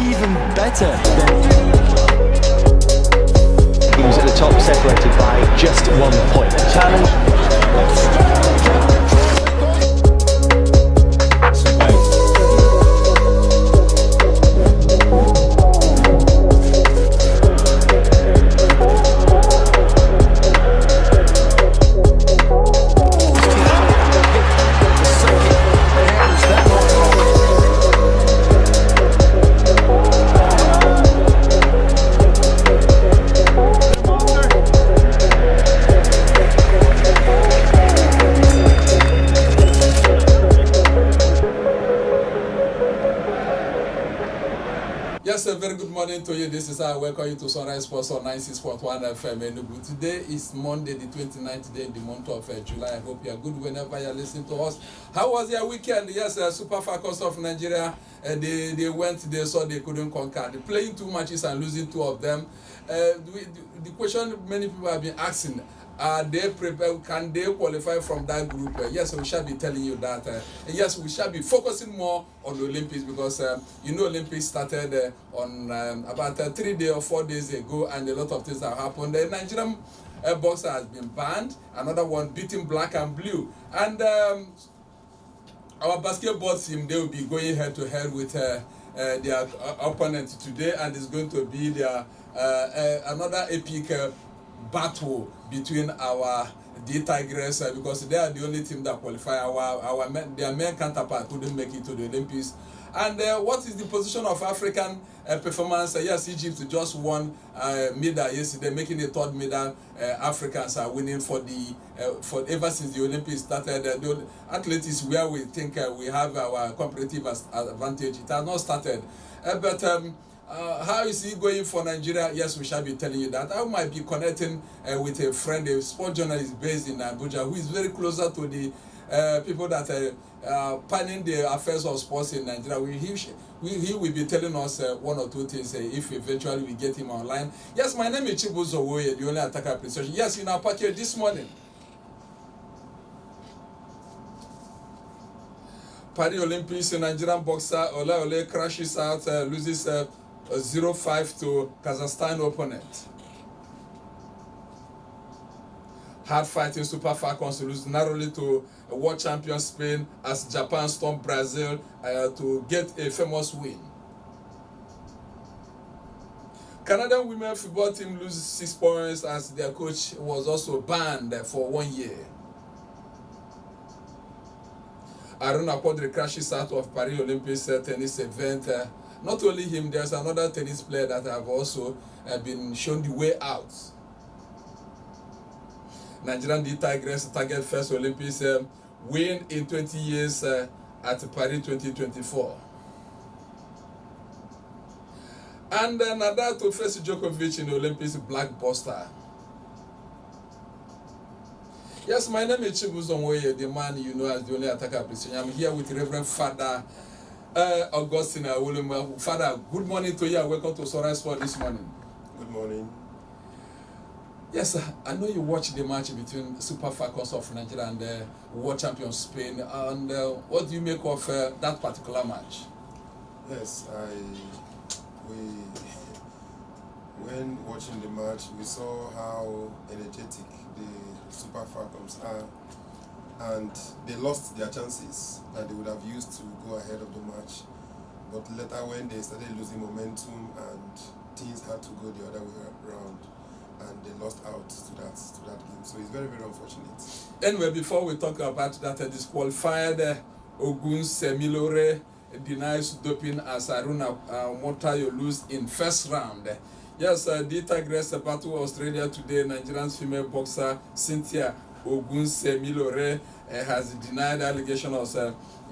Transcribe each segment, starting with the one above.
even better than... Teams at the top separated by just 1 point. Challenge. Yes, a very good morning to you. This is I welcome you to Sunrise Sports on 96.1 FM Enugu. Today is Monday, the 29th day in the month of July. I hope you are good whenever you are listening to us. How was your weekend? Yes, Super Falcons of Nigeria, they went, they saw they couldn't conquer. They playing 2 matches and losing 2 of them. The question many people have been asking, are they prepared? Can they qualify from that group? Yes, we shall be telling you that. Yes, we shall be focusing more on the Olympics because Olympics started on about 3 days or 4 days ago, and a lot of things have happened. The Nigerian boxer has been banned. Another one beating black and blue, and our basketball team, they will be going head to head with their opponent today, and it's going to be their another epic battle between the Tigers because they are the only team that qualify. Their main counterpart couldn't make it to the Olympics. And what is the position of African performance? Yes, Egypt just won medal yesterday, making the 3rd medal. Africans are winning for ever since the Olympics started. The athletics where we think we have our comparative advantage. It has not started, but how is it going for Nigeria? Yes, we shall be telling you that. I might be connecting with a friend, a sport journalist based in Abuja, who is very closer to the people that are planning the affairs of sports in Nigeria. He will be telling us 1 or 2 things if eventually we get him online. Yes, my name is Chibuzo Woye, the only attacker precision. Yes, in our package this morning, Paris Olympics, Nigerian boxer Ole crashes out, loses 0-5 to Kazakhstan opponent. Hard fighting Super Falcons lose narrowly to world champion Spain as Japan stormed Brazil to get a famous win. Canadian women football team loses 6 points as their coach was also banned for 1 year. Aruna Quadri crashes out of Paris Olympics tennis event. Not only him, there's another tennis player that have also been shown the way out. Nigerian Tigers target first Olympics win in 20 years at Paris 2024. And Nadal to face Djokovic in the Olympics blockbuster. Yes, my name is Chibuzo Moye, the man you know as the only attacker precision. I'm here with Reverend Father Augustine Awoluma. Father, good morning to you and welcome to Sunrise Sport this morning. Good morning. Yes, I know you watched the match between Super Falcons of Nigeria and world champion Spain. And what do you make of that particular match? Yes, when watching the match, we saw how energetic the Super Falcons are, and they lost their chances that they would have used to go ahead of the match. But later, when they started losing momentum and things had to go the other way around, and they lost out to that game. So it's very, very unfortunate. Anyway, before we talk about that, disqualified Ogun Semilore denies doping as Aruna Montayo lose in first round. Yes, the Tigress battle Australia today. Nigerian female boxer Cynthia Ogun Semilore has denied allegation of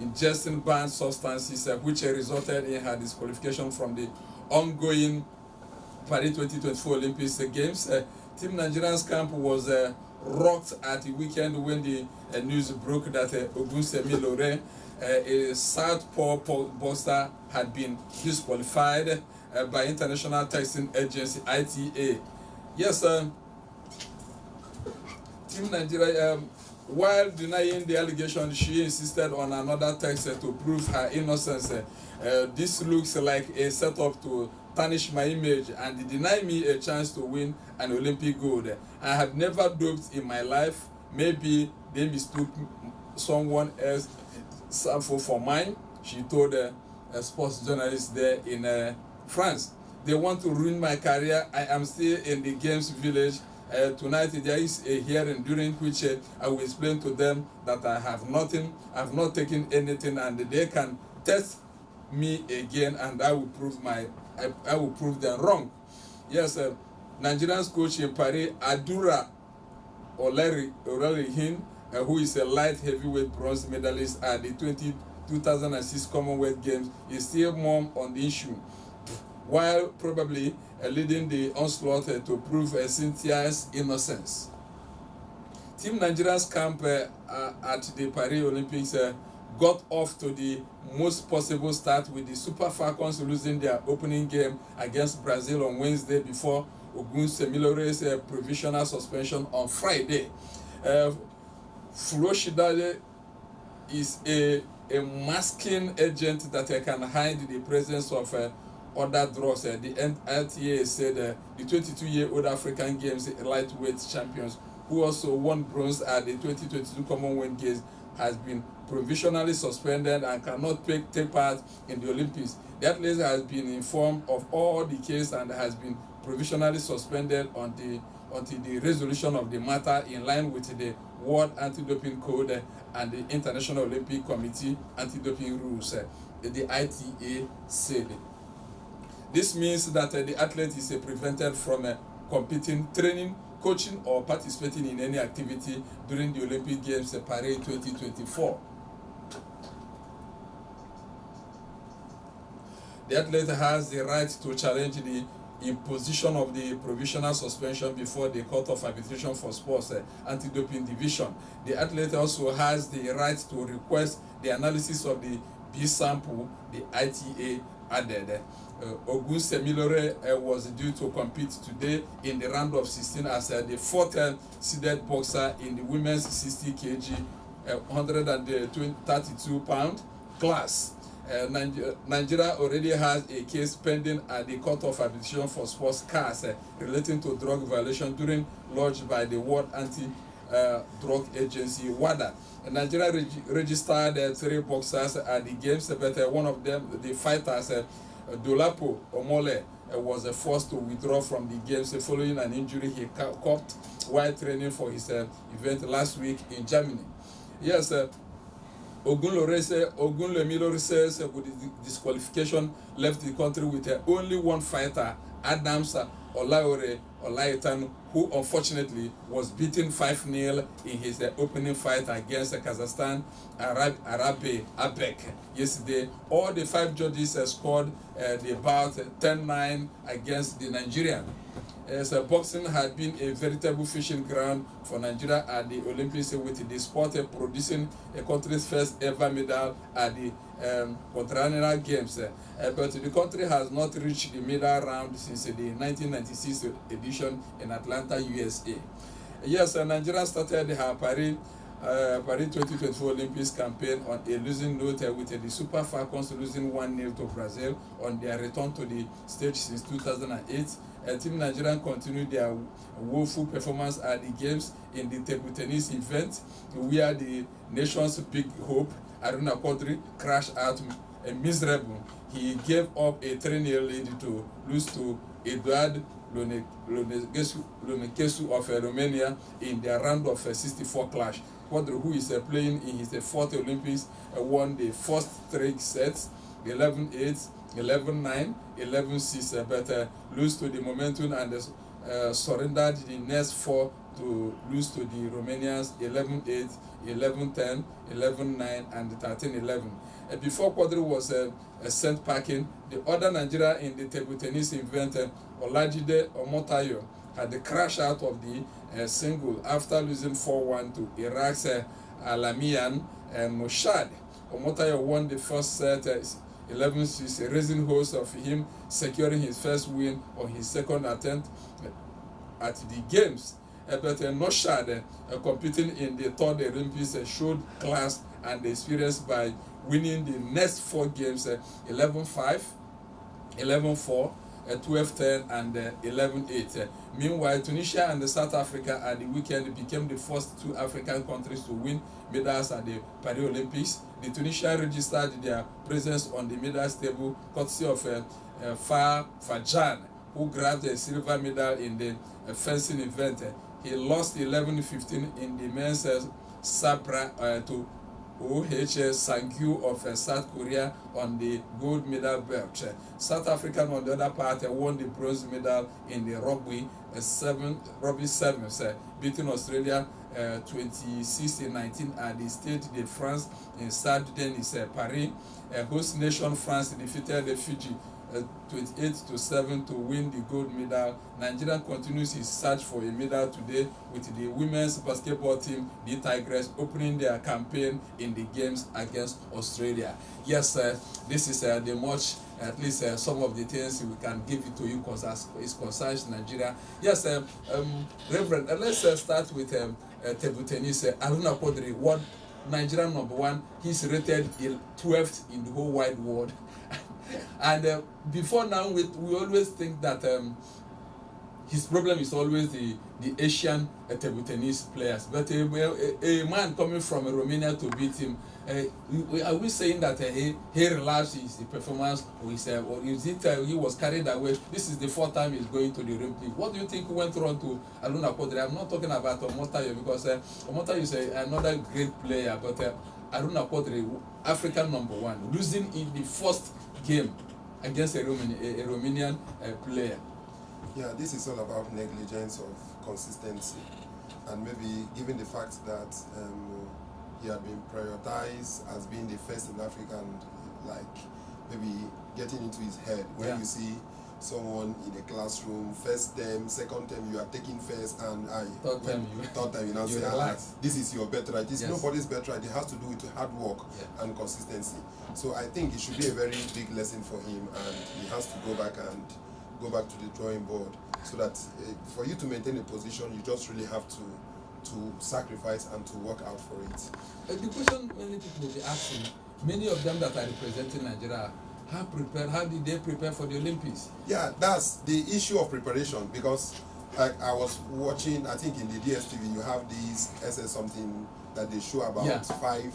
ingesting banned substances, which resulted in her disqualification from the ongoing Paris 2024 Olympics Games. Team Nigerian's camp was rocked at the weekend when the news broke that Ogunsemilore, a southpaw boxer, had been disqualified by International Testing Agency (ITA). Yes, Team Nigeria, while denying the allegation, she insisted on another text to prove her innocence. This looks like a setup to tarnish my image and deny me a chance to win an Olympic gold. I have never doped in my life. Maybe they mistook someone else sample for mine, she told a sports journalist there in France. They want to ruin my career. I am still in the games village. Tonight there is a hearing during which I will explain to them that I have not taken anything, and they can test me again, and I will prove them wrong. Yes, Nigerian coach in Paris, Adura Olerihin, who is a light heavyweight bronze medalist at the 2006 Commonwealth Games, is still mum on the issue, while probably leading the onslaught to prove Cynthia's innocence. Team Nigeria's camp at the Paris Olympics got off to the most possible start, with the Super Falcons losing their opening game against Brazil on Wednesday before Ogun Semilore's provisional suspension on Friday. Furoshidade is a masking agent that can hide the presence of other drugs. The NTA said the 22-year-old African Games lightweight champions, who also won bronze at the 2022 Commonwealth Games, has been provisionally suspended and cannot take part in the Olympics. The athlete has been informed of all the case and has been provisionally suspended until the resolution of the matter, in line with the World Anti-Doping Code and the International Olympic Committee anti-doping rules, the ITA said. This means that the athlete is prevented from competing, training, coaching, or participating in any activity during the Olympic Games Paris 2024. The athlete has the right to challenge the imposition of the provisional suspension before the Court of Arbitration for Sports Anti-Doping Division. The athlete also has the right to request the analysis of the B sample, the ITA added. Ogun Semilore was due to compete today in the round of 16 as the fourth seeded boxer in the women's 60 kg, 132 pound class. Nigeria already has a case pending at the Court of Arbitration for Sports CAS relating to drug violation during lodged by the World Anti-Drug Agency WADA. Nigeria registered 3 boxers at the games, but one of them, the fighters, Dolapo Omole, was forced to withdraw from the games following an injury he caught while training for his event last week in Germany. Yes, Ogunlemilore's disqualification left the country with only one fighter, Adams Olaitan, who unfortunately was beaten 5-0 in his opening fight against Kazakhstan Arabe Abek yesterday. All the 5 judges scored the bout 10-9 against the Nigerian. Boxing had been a veritable fishing ground for Nigeria at the Olympics, with the sport producing a country's first ever medal at the Continental Games. But the country has not reached the medal round since the 1996 edition in Atlanta, USA. Yes, Nigeria started her Paris 2024 Olympics campaign on a losing note, with the Super Falcons losing 1-0 to Brazil on their return to the stage since 2008. Team Nigeria continued their woeful performance at the games in the table tennis event, where the nation's big hope, Aruna Quadri, crashed out miserable. He gave up a 3-0 lead to lose to Eduard Lonekesu of Romania in their round of 64 clash. Quadri, who is playing in his 4th Olympics, won the first 3 sets, 11-8, 11-9, 11-6, but lose to the momentum and surrendered the next 4 to lose to the Romanians 11-8, 11-10, 11-9, and 13-11. Before Quadri was sent packing, the other Nigeria in the table tennis event, Olajide Omotayo, had crashed out of the single after losing 4-1 to Iraq's Alamian Moshad. Omotayo won the first set 11-6, raising hopes of him securing his first win on his second attempt at the games. but Norshad competing in the third Olympics showed class and experience by winning the next 4 games 11-5, 11-4, 12-10 and 11-8. Meanwhile, Tunisia and South Africa at the weekend became the first 2 African countries to win medals at the Paris Olympics. The Tunisia registered their presence on the medals table courtesy of Fajan, who grabbed a silver medal in the fencing event. He lost 11-15 in the men's Sabra to OH Sangyu of South Korea on the gold medal belt. South Africa, on the other part, won the bronze medal in the rugby sevens, beating Australia 26-19 at the Stade de France in Stade Denis, Paris. Host nation France defeated Fiji 28-7 to win the gold medal. Nigeria continues its search for a medal today with the women's basketball team, the Tigers, opening their campaign in the games against Australia. Yes, this is the much, at least some of the things we can give it to you because it concerns Nigeria. Yes, Reverend, let's start with table tennis. Aruna Kodri won Nigerian #1. He's rated 12th in the whole wide world. And before now, we always think that his problem is always the Asian table tennis players. But a man coming from Romania to beat him, are we saying that he relaxed his performance, or is it he was carried away? This is the 4th time he's going to the Olympics. What do you think went wrong to Aruna Kodri? I'm not talking about Omotayo because Omotayo is another great player, but Aruna Kodri, African #1, losing in the first game against a Romanian player. Yeah, this is all about negligence of consistency, and maybe given the fact that he had been prioritized as being the first in Africa, and like maybe getting into his head when you see someone in a classroom, first term, second term, you are taking first, and third time you now say, this is your birthright. This is nobody's birthright. It has to do with hard work and consistency. So I think it should be a very big lesson for him, and he has to go back to the drawing board, so that for you to maintain a position, you just really have to sacrifice and to work out for it. The question many people will be asking, many of them that are representing Nigeria, how did they prepare for the Olympics? Yeah, that's the issue of preparation, because I was watching, I think in the DSTV, you have these SS something that they show about 5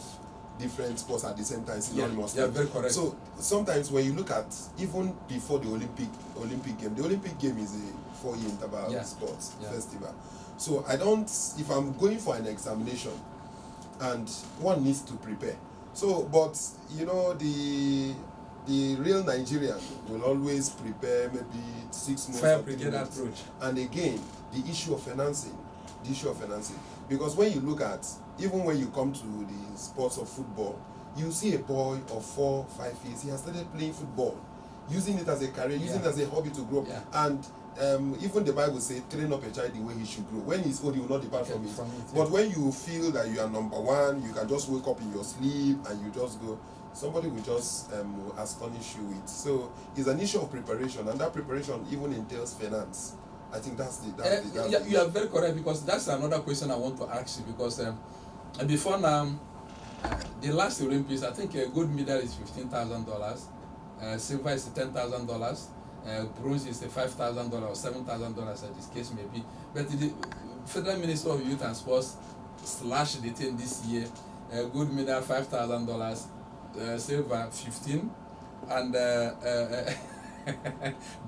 different sports at the same time, synonymously. Yeah, very correct. So sometimes when you look at, even before the Olympic game, the Olympic game is a 4-year interval sports festival. So if I'm going for an examination, and one needs to prepare. So, but you know, the real Nigerian will always prepare maybe 6 months. Fair brigade approach. And again, the issue of financing. Because when you look at, even when you come to the sports of football, you see a boy of 4, 5 years, he has started playing football, using it as a career, using it as a hobby to grow up. And even the Bible says, train up a child the way he should grow. When he's old, he will not depart from it. But when you feel that you are #1, you can just wake up in your sleep and you just go, somebody will just astonish you with. So it's an issue of preparation, and that preparation even entails finance. I think that's the you are very correct, because that's another question I want to ask you, because before now, the last Olympics, I think a gold medal is $15,000, silver is $10,000, bronze is $5,000 or $7,000, as this case may be. But the Federal Minister of Youth and Sports slashed the thing this year. Gold medal $5,000, silver $15,000, and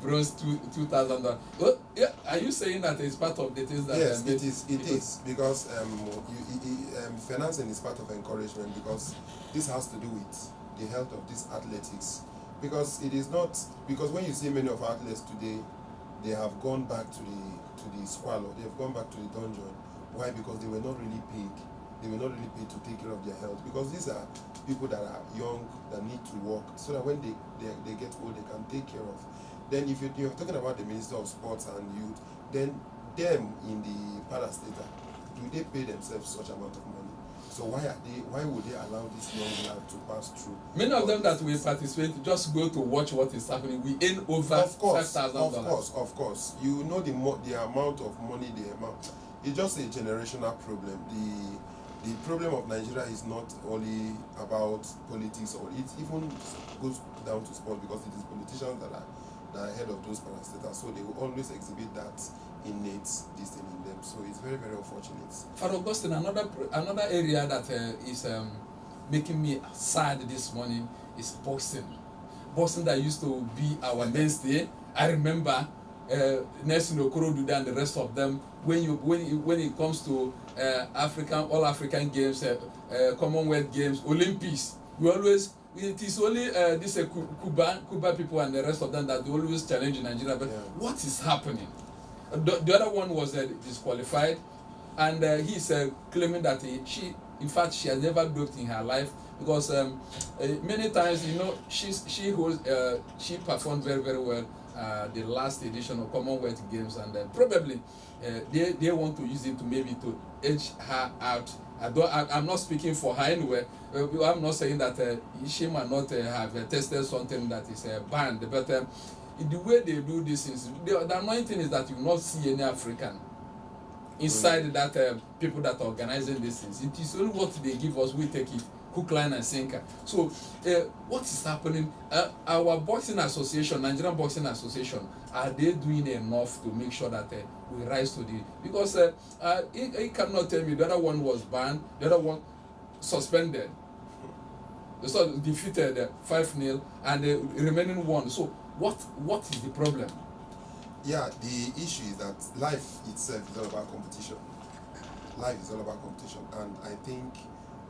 bronze $2,000. Well, are you saying that it's part of the things that? Yes, it is because financing is part of encouragement, because this has to do with the health of this athletics. Because it is not, because when you see many of our athletes today, they have gone back to the squalor, they have gone back to the dungeon. Why? Because they were not really paid. They were not really paid to take care of their health, because these are people that are young, that need to work, so that when they get old, they can take care of. Then if you're talking about the Minister of Sports and Youth, then them in the parastatal, do they pay themselves such amount of money? So why would they allow this young lad to pass through? Many of them that will participate just go to watch what is happening. We earn over $5,000. Of course. You know the amount of money it's just a generational problem. The problem of Nigeria is not only about politics, or it even goes down to sport, because it is politicians that are head of those parastatals, so they will always exhibit that innate this thing in them. So it's very, very unfortunate. For Augustine, another area that is making me sad this morning is boxing. Boxing that used to be our mainstay. I remember Nelson Okoroduda and the rest of them. When it comes to all African games, Commonwealth Games, Olympics, it is only this Cuba people and the rest of them that they always challenge Nigeria. But what is happening? The other one was disqualified, and he's claiming that she has never doped in her life, because many times, she performed very, very well the last edition of Commonwealth Games, and probably they want to use it to maybe to edge her out. I'm not speaking for her anyway. I'm not saying that she might not have tested something that is banned, but the way they do this is the annoying thing is that you will not see any African inside that people that are organizing these things. It is only what they give us, we take it, hook, line, and sinker. So what is happening? Our boxing association, Nigerian Boxing Association, are they doing enough to make sure that we rise to the, because he cannot tell me the other one was banned, the other one suspended, so defeated 5-0, and the remaining one. So what is the problem? Yeah, the issue is that life itself is all about competition. Life is all about competition, and I think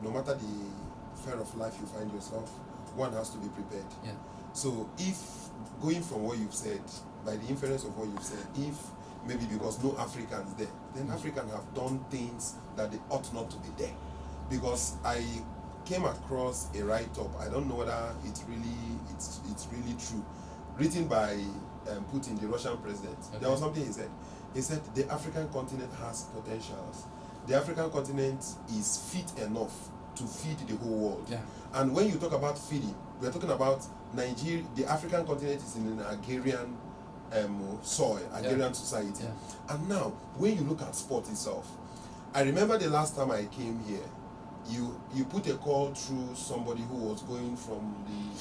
no matter the sphere of life you find yourself, one has to be prepared. Yeah. So if, going from what you've said, by the inference of what you've said, if maybe because no Africans there, then Africans have done things that they ought not to be there. Because I came across a write-up, I don't know whether it's really true, written by Putin, the Russian president. Okay. There was something he said. He said the African continent has potentials. The African continent is fit enough to feed the whole world. Yeah. And when you talk about feeding, we're talking about Nigeria. The African continent is in an agrarian soil, agrarian society. Yeah. And now, when you look at sport itself, I remember the last time I came here, you put a call through somebody who was going from the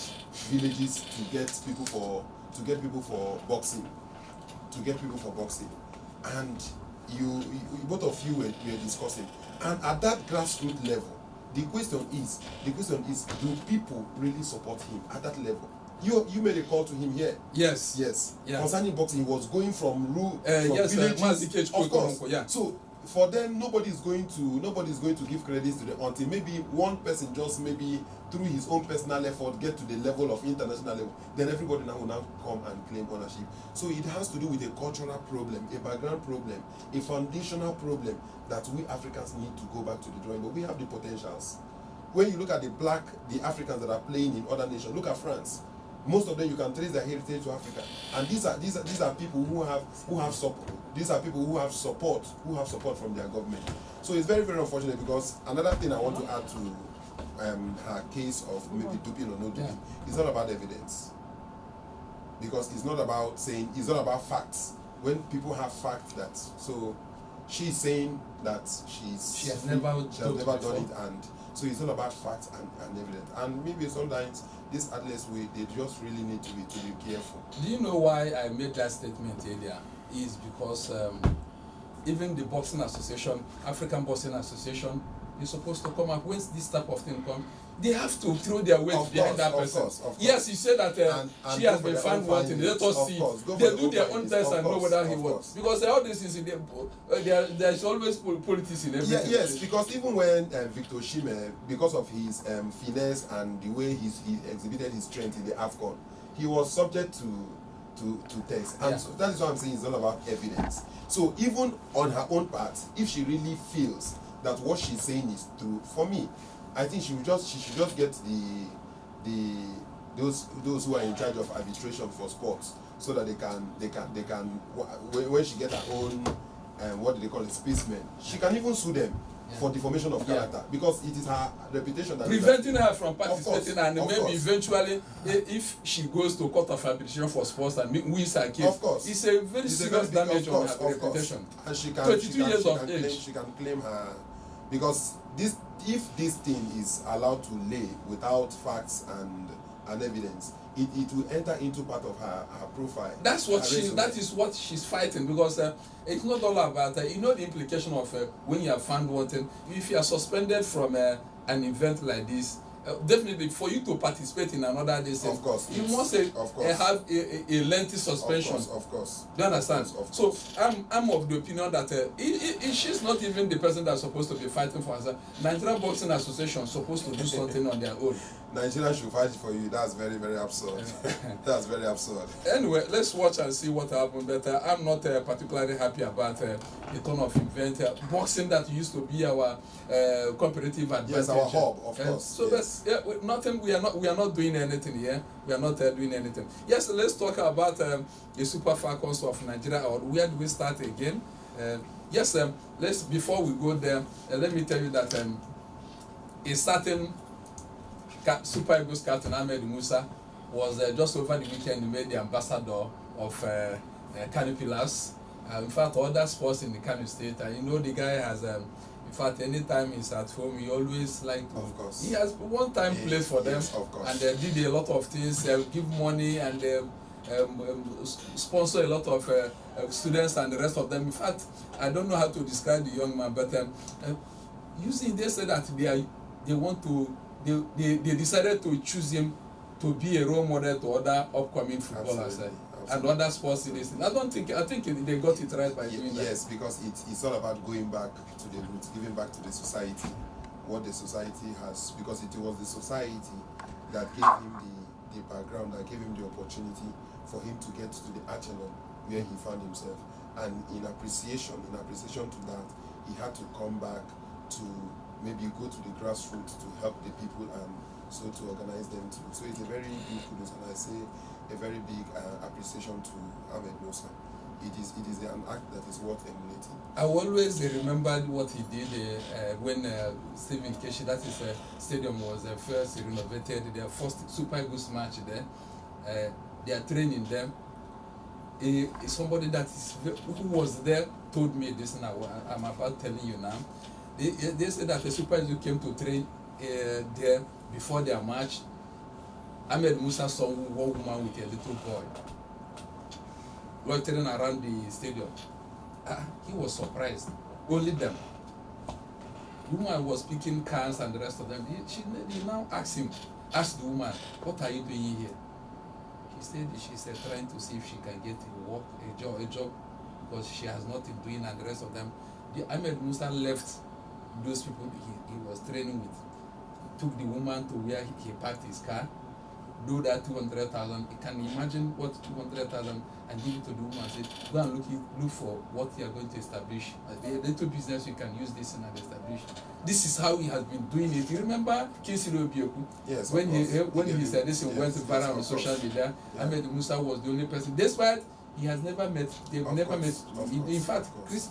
villages to get people for boxing, and you both of you were discussing, and at that grassroots level, the question is, do people really support him at that level? You made a call to him here. Yes. Concerning boxing, he was going from villages. Of course. Yeah. So for them, nobody's going to give credit to them until maybe one person just maybe through his own personal effort get to the level of international level. Then everybody now will now come and claim ownership. So it has to do with a cultural problem, a background problem, a foundational problem that we Africans need to go back to the drawing board. We have the potentials. When you look at the Africans that are playing in other nations, look at France. Most of them, you can trace their heritage to Africa, and these are people who have support. These are people who have support from their government. So it's very, very unfortunate, because another thing I want to add to her case of maybe doping or no doping, it's not about evidence, because it's not about facts. When people have facts that, so she's saying that she has never done it, and so it's all about facts and evidence. And maybe sometimes these athletes, they just really need to be careful. Do you know why I made that statement earlier? Is because even the boxing association, African Boxing Association, is supposed to come up when this type of thing comes. They have to throw their weight behind that person. Of course. Yes, you said that and she has been found wanting. Let us see. They do their own test and know whether he was. Because all this is in there's always politics in everything. Yes, because even when Victor Osimhen, because of his finesse and the way he exhibited his strength in the AFCON, he was subject to test. And so that is what I'm saying, it's all about evidence. So even on her own part, if she really feels that what she's saying is true, for me, I think she should just get those who are in charge of arbitration for sports, so that they can when she gets her own what do they call it, spacemen, she can even sue them. for the formation of character, because it is her reputation that preventing her from participating, and of maybe course. eventually, if she goes to court of arbitration for sports and wins her case, Of course. it's a very It's a serious very big- damage of on course, her of course. reputation. And she can 22 years of age. She can claim her, because if this thing is allowed to lay without facts and evidence, it will enter into part of her profile. That's what her she. resume. That is what she's fighting, because it's not all about. You know the implication of when you are found wanting. If you are suspended from an event like this, definitely for you to participate in another day, Of course, you it's- must of course. have a lengthy suspension. Of course. Do you understand? Of course. So I'm of the opinion that she's not even the person that's supposed to be fighting for herself. Nigerian Boxing Association is supposed to do something on their own. Nigeria should fight for you. That's very, very absurd. That's very absurd. Anyway, let's watch and see what happened. But I'm not particularly happy about the turn of event. Boxing that used to be our competitive advantage. Yes, our hub, of course. So yes. that's nothing. We are not doing anything here. We are not doing anything. Yes, let's talk about the Super Falcons of Nigeria. Or where do we start again? Yes, let's before we go there. Let me tell you that a certain Super Eagles captain Ahmed Musa was just over the weekend made the ambassador of Kano Pillars. In fact, other sports in the Kano State, and you know the guy has. In fact, anytime he's at home, he always like to. Of course. He has one time played for them, yes, of course. and they did a lot of things. Give money and sponsor a lot of students and the rest of them. In fact, I don't know how to describe the young man, but using they said that they want to. They decided to choose him to be a role model to other upcoming footballers and other sports citizens. I think they got it right by doing that. Yes, because it's all about going back to the roots, giving back to the society what the society has, because it was the society that gave him the background, that gave him the opportunity for him to get to the echelon where he found himself. And in appreciation to that, he had to come back to maybe go to the grassroots to help the people and so to organize them too. So it's a very big kudos, and I say a very big appreciation to Ahmed Musa. It is an act that is worth emulating. I always remembered what he did when Stephen Keshi, that is stadium was first renovated, their first Super Eagles match there. They are training them. Somebody that is who was there told me this now. I'm about telling you now. They said that the Super Eagles came to train there before their match. Ahmed Musa saw one woman with a little boy loitering around the stadium. He was surprised. Only them. The woman was picking cans and the rest of them. He now asked the woman, "What are you doing here?" She said trying to see if she can get a job, because she has nothing doing, and the rest of them. Ahmed Musa left those people he was training with, took the woman to where he parked his car, do that 200,000. You can imagine what 200,000, and give it to the woman and say, go and look for what you are going to establish. A little business you can use this and establish. This is how he has been doing it. You remember Kinsey Obioku? Yes. When he said this, he went viral on social media. Yeah. Ahmed Musa was the only person. Despite he has never met, they've Of never course, met. of In course, fact, of course.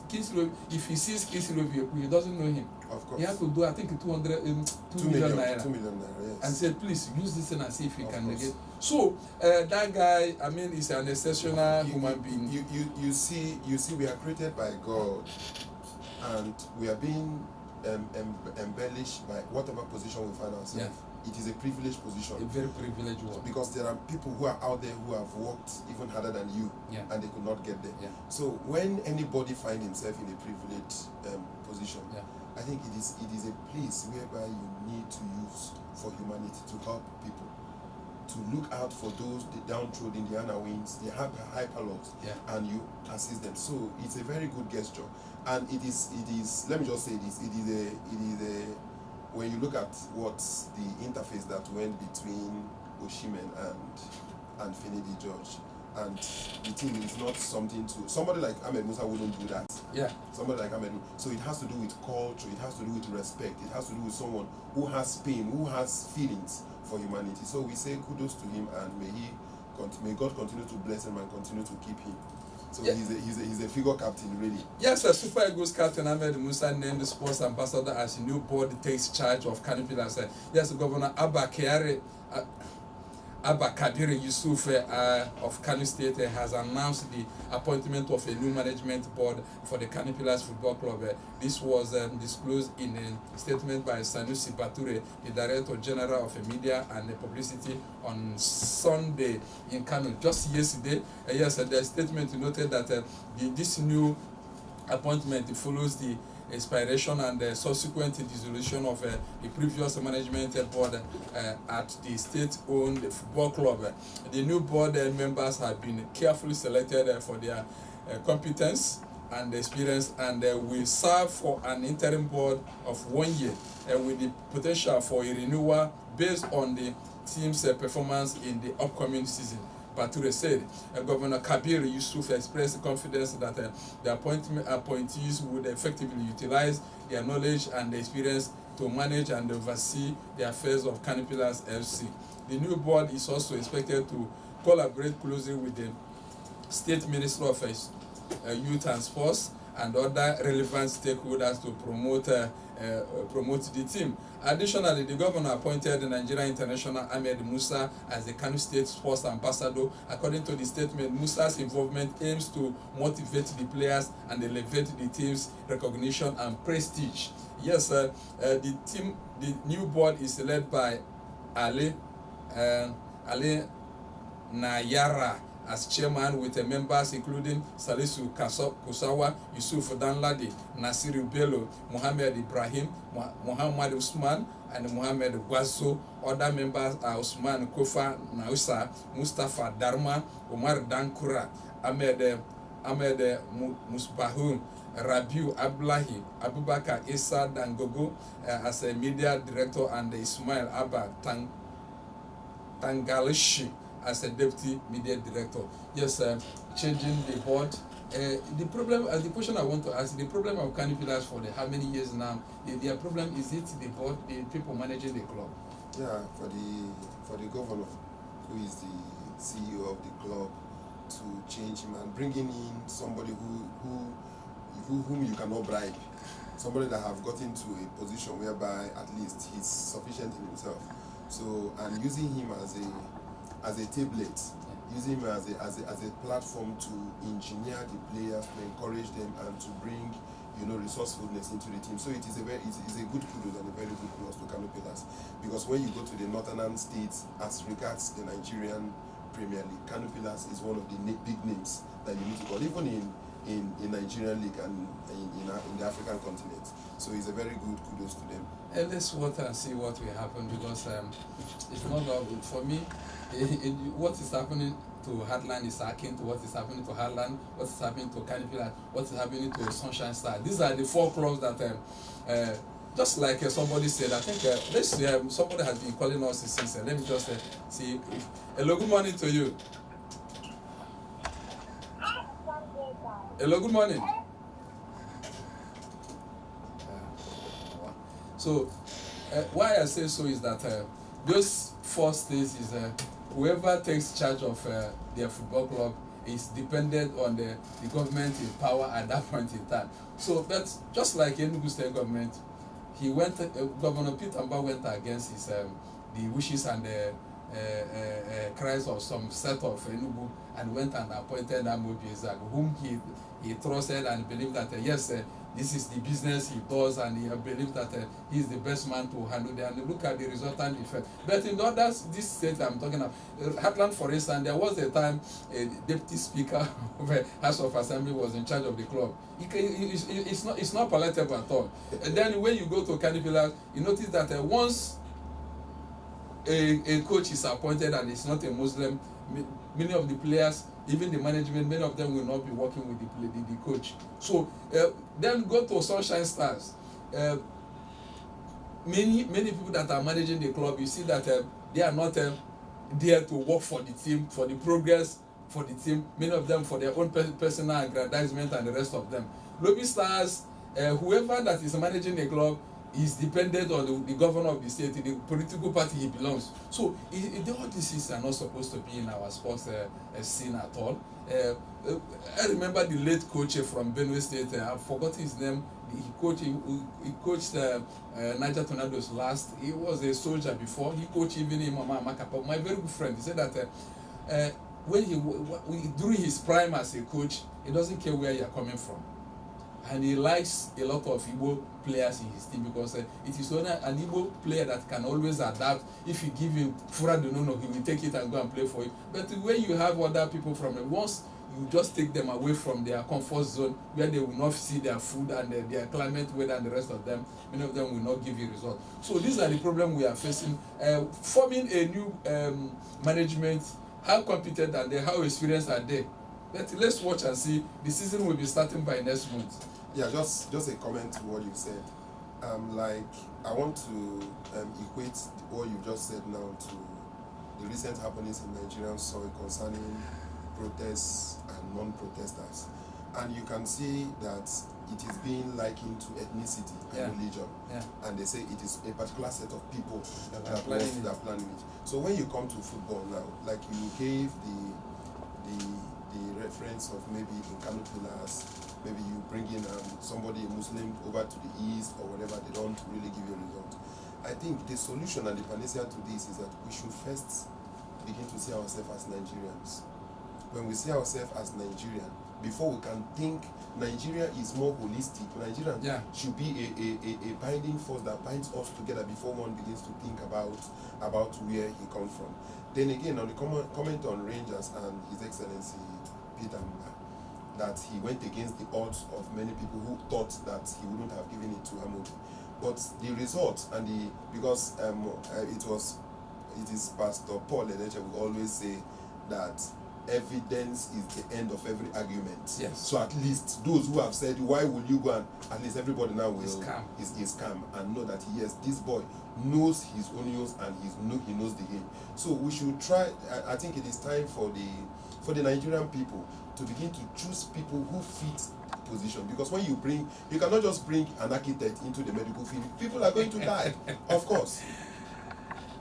if he sees Kinsey Obioku, he doesn't know him. Of course. He has to do, I think, 2 million naira. 2 million naira, yes. And said, please use this thing and see if he Of can course. get. So that guy, I mean, is an exceptional human being. You see, we are created by God, and we are being embellished by whatever position we find ourselves. Yeah. It is a privileged position. A very privileged one. Because there are people who are out there who have worked even harder than you, Yeah. and they could not get there. Yeah. So when anybody finds himself in a privileged position, Yeah. I think it is a place whereby you need to use for humanity to help people, to look out for those the downtrodden, the unawings, the hyperlogs, Yeah. and you assist them. So it's a very good gesture, and it is. Let me just say this: it is a. When you look at what's the interface that went between Osimhen and Finidi George, and the team is not something to somebody like Ahmed Musa wouldn't do that. Yeah. Somebody like Ahmed, so it has to do with culture, it has to do with respect, it has to do with someone who has pain, who has feelings for humanity. So we say kudos to him, and may God continue to bless him and continue to keep him. So Yeah. he's a figure captain really. Yes, Super Eagles captain Ahmed Musa named the sports ambassador as new board takes charge of Kano Pillars. Yes, Governor Abba Kadiri Yusuf of Kano State has announced the appointment of a new management board for the Kano Pillars Football Club. This was disclosed in a statement by Sanusi Bature, the Director General of Media and Publicity, on Sunday in Kano. Just yesterday, the statement noted that this new appointment follows the expiration and the subsequent dissolution of the previous management board at the state-owned football club. The new board members have been carefully selected for their competence and experience, and will serve for an interim board of 1 year with the potential for a renewal based on the team's performance in the upcoming season. Bature said Governor Kabir Yusuf expressed confidence that the appointees would effectively utilize their knowledge and experience to manage and oversee the affairs of Kano Pillars FC. The new board is also expected to collaborate closely with the State Ministry of Youth and Sports and other relevant stakeholders to promote the team. Additionally, the governor appointed the Nigerian international Ahmed Musa as the Kano State Sports Ambassador. According to the statement, Musa's involvement aims to motivate the players and elevate the team's recognition and prestige. Yes, the new board is led by Ali Nayara as chairman, with members including Salisu Kusawa, Yusuf Danladi, Nasiru Bello, Muhammad Ibrahim, Muhammad Usman, and Muhammad Gwazo. Other members are Usman Kofa Nausa, Mustafa Darma, Umar Dankura, Ahmed Musbahun, Rabiu Abdullahi, Abubakar Isa Dangogo as a media director, and Ismail Abba Tangalishi as a deputy media director. Yes, changing the board. The problem, the question I want to ask, the problem of Kano Pillars for how many years now? Their problem, is it the board, the people managing the club? Yeah, for the governor, who is the CEO of the club, to change him and bringing in somebody whom you cannot bribe, somebody that have gotten to a position whereby at least he's sufficient in himself. So, and using him as a tablet, using him as a platform to engineer the players, to encourage them, and to bring resourcefulness into the team. So it is a good kudos and a very good plus to Kano Pillars, because when you go to the northern states, as regards the Nigerian Premier League, Kano Pillars is one of the big names that you need to call, even in Nigerian League and in the African continent. So it's a very good kudos to them. And let's wait and see what will happen, because it's not all good for me. What is happening to Heartland is akin to what is happening to Heartland, what is happening to Kano Pillars, what is happening to Sunshine Star. These are the four clubs that, just like somebody said, I think somebody has been calling us since. Let me just see. Hello, good morning to you. Hello, good morning. So, why I say so is that those four states is whoever takes charge of their football club is dependent on the government in power at that point in time. So, but just like Enugu State government, Governor Peter Mbah went against his the wishes and the cries of some set of Enugu, and went and appointed Amobi Ezeagu, whom he trusted and believed that yes, this is the business he does, and he believed that he is the best man to handle it. And look at the resultant effect. But in others, this state I'm talking about, Heartland, for instance, there was a time a deputy speaker of the House of Assembly was in charge of the club. It's not palatable at all. And then when you go to Kano Pillars, you notice that once a coach is appointed and it's not a Muslim, many of the players, even the management, many of them will not be working with the coach. So then go to Sunshine Stars. Many people that are managing the club, you see that they are not there to work for the team, for the progress for the team. Many of them for their own personal aggrandizement, and the rest of them. Lobby Stars, whoever that is managing the club is dependent on the governor of the state, the political party he belongs. So all these things are not supposed to be in our sports scene at all. I remember the late coach from Benue State. I forgot his name. He coached Niger Tornadoes last. He was a soldier before. He coached even in Mama Makapa. My very good friend. He said that when during his prime as a coach, he doesn't care where you are coming from, and he likes a lot of Igbo players in his team because it is only an Igbo player that can always adapt. If you give him Fura Dunono, he will take it and go and play for you. But when you have other people from once you just take them away from their comfort zone where they will not see their food and their climate weather and the rest of them, many of them will not give you results. So these are the problems we are facing. Forming a new management, how competent are they, how experienced are they? Let's watch and see. The season will be starting by next month. Yeah, just a comment to what you said. I want to equate what you just said now to the recent happenings in Nigerian soil concerning protests and non-protesters, and you can see that it is being likened to ethnicity and religion, and they say it is a particular set of people that are planning it. So when you come to football now, like you gave the reference of maybe in Kano Pillars, maybe you bring in somebody, a Muslim, over to the east or whatever, they don't really give you a result. I think the solution and the panacea to this is that we should first begin to see ourselves as Nigerians. When we see ourselves as Nigerian, before we can think Nigeria is more holistic, Nigeria should be a binding force that binds us together before one begins to think about where he comes from. Then again, on the comment on Rangers and His Excellency Peter Mba, that he went against the odds of many people who thought that he wouldn't have given it to Amobi. But the result and because it is Pastor Paul Eneche will always say that evidence is the end of every argument. Yes. So at least those who have said, why will you go, and at least everybody now will is calm and know that yes, this boy knows his onions and he knows the game. So we should try. I think it is time for the Nigerian people to begin to choose people who fit position, because when you cannot just bring an architect into the medical field. People are going to die, of course.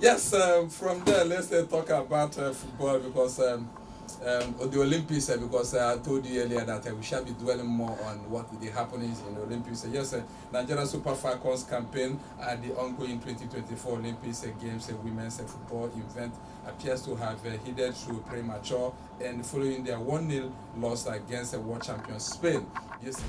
Yes, from there, let's talk about football, because the Olympics, because I told you earlier that we shall be dwelling more on what the happenings in the Olympics. Yes, Nigeria Super Falcons campaign at the ongoing 2024 Olympics Games women's football event appears to have headed to premature and following their 1-0 loss against the world champion Spain. Yes.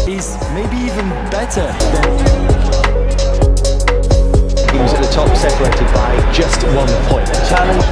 Is maybe even better than teams at the top separated by just 1 point. Challenge.